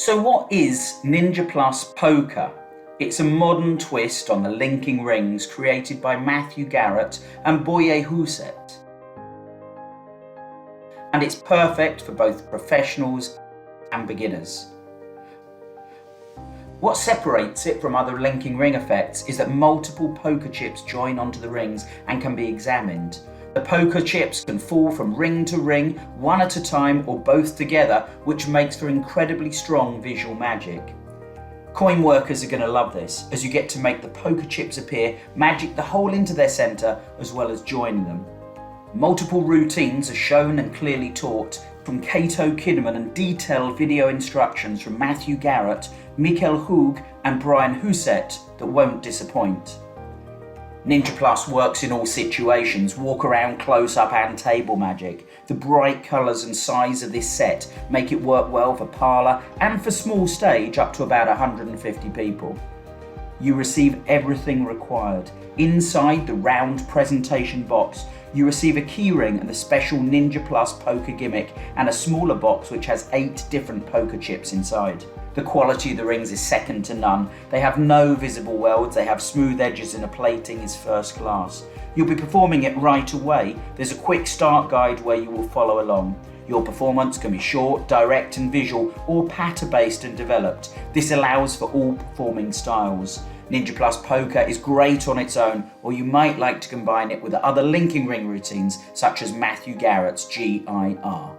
So what is Ninja Plus Poker? It's a modern twist on the linking rings created by Matthew Garrett and Boje Hoseth. And it's perfect for both professionals and beginners. What separates it from other linking ring effects is that multiple poker chips join onto the rings and can be examined. The poker chips can fall from ring to ring, one at a time or both together, which makes for incredibly strong visual magic. Coin workers are going to love this, as you get to make the poker chips appear, magic the hole into their centre, as well as join them. Multiple routines are shown and clearly taught from Kato Kinnaman, and detailed video instructions from Matthew Garrett, Mikkel Hoog and Brian Hoseth that won't disappoint. Ninja Plus works in all situations, walk around, close up and table magic. The bright colours and size of this set make it work well for parlour and for small stage up to about 150 people. You receive everything required. Inside the round presentation box, you receive a keyring and the special Ninja Plus poker gimmick, and a smaller box which has 8 different poker chips inside. The quality of the rings is second to none. They have no visible welds, they have smooth edges, and the plating is first class. You'll be performing it right away. There's a quick start guide where you will follow along. Your performance can be short, direct and visual, or patter-based and developed. This allows for all performing styles. Ninja Plus Poker is great on its own, or you might like to combine it with other linking ring routines such as Matthew Garrett's GIR.